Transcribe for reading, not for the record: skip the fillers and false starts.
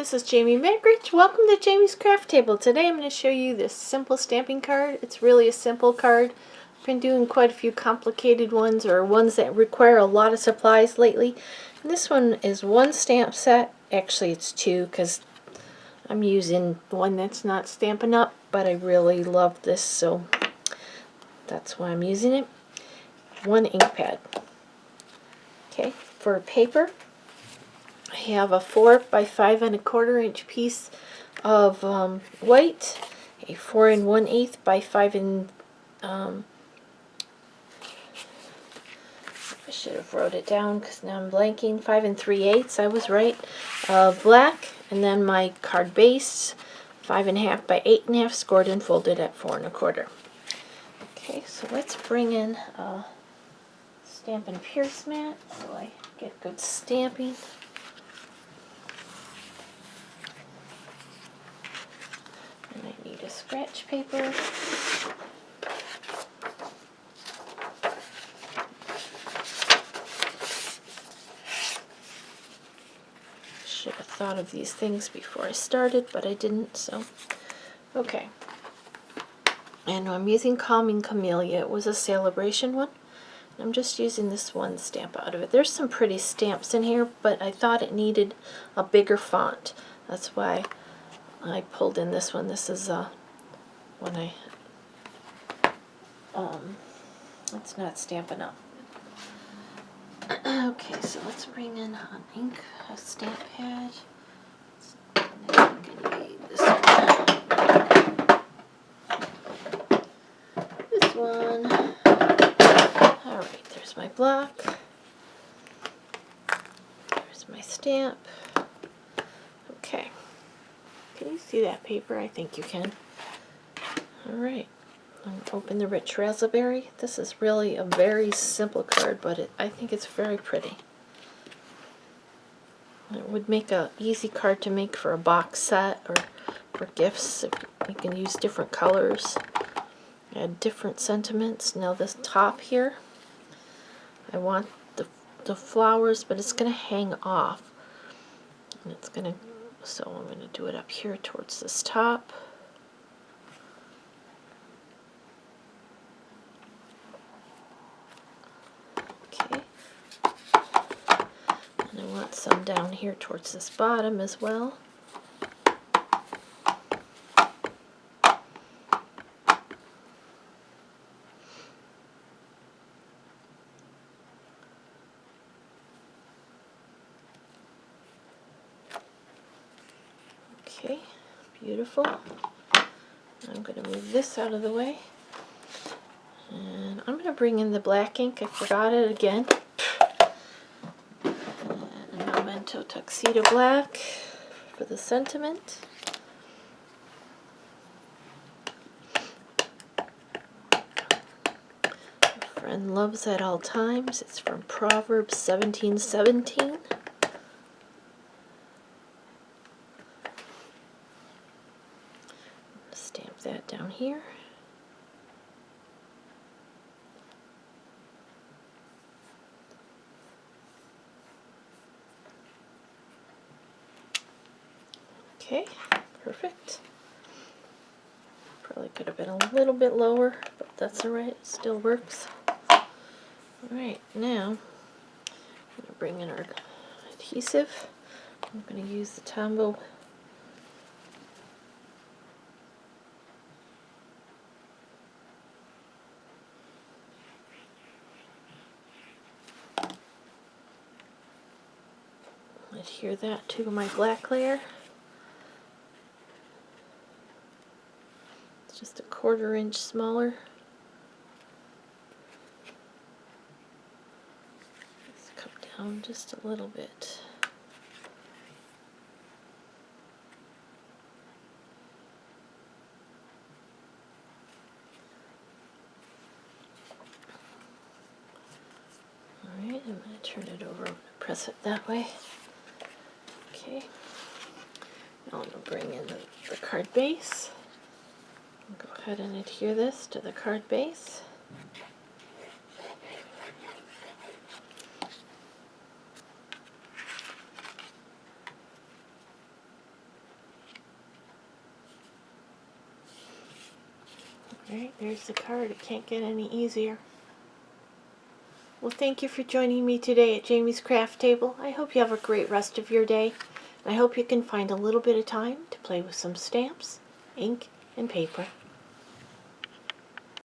this is Jamie Megridge. Welcome to Jamie's Craft Table. Today I'm going to show you this simple stamping card. It's really a simple card. I've been doing quite a few complicated ones or ones that require a lot of supplies lately. And this one is one stamp set. Actually it's two because I'm using one that's not Stampin' Up, but I really love this, so that's why I'm using it. One ink pad. Okay, for paper, I have a 4 by 5 1/4 inch piece of white, a 4 1/8 by 5 I should have wrote it down because now I'm blanking. 5 3/8. I was right. Black, and then my card base, 5 1/2 by 8 1/2, scored and folded at 4 1/4. Okay, so let's bring in a Stampin' Pierce mat so I get good stamping. And I need a scratch paper. Should have thought of these things before I started, but I didn't, so. Okay. And I'm using Camilia. It was a celebration one. I'm just using this one stamp out of it. There's some pretty stamps in here, but I thought it needed a bigger font. That's why I pulled in this one. This is when it's not Stampin' Up. Okay, so let's bring in an ink, a stamp pad. I'm gonna need this one. Alright, there's my block. There's my stamp. Okay. Can you see that paper? I think you can. Alright. I'm going to open the rich razzleberry. This is really a very simple card, but I think it's very pretty. It would make an easy card to make for a box set or for gifts. You can use different colors, add different sentiments. Now this top here, I want the flowers, but it's going to hang off. And it's going to, so I'm going to do it up here towards this top. Okay. And I want some down here towards this bottom as well. Okay, beautiful. I'm going to move this out of the way. And I'm going to bring in the black ink. I forgot it again. And Memento Tuxedo Black for the sentiment. A friend loves at all times. It's from Proverbs 17:17. Stamp that down here. Okay, perfect. Probably could have been a little bit lower, but that's alright, it still works. Alright, now I'm going to bring in our adhesive. I'm going to use the Tombow adhere that to my black layer. It's just a 1/4 inch smaller. Let's come down just a little bit. Alright, I'm going to turn it over and press it that way. Okay, now I'm going to bring in the card base. I'll go ahead and adhere this to the card base. Alright, there's the card. It can't get any easier. Well, thank you for joining me today at Jamie's Craft Table. I hope you have a great rest of your day. And I hope you can find a little bit of time to play with some stamps, ink, and paper.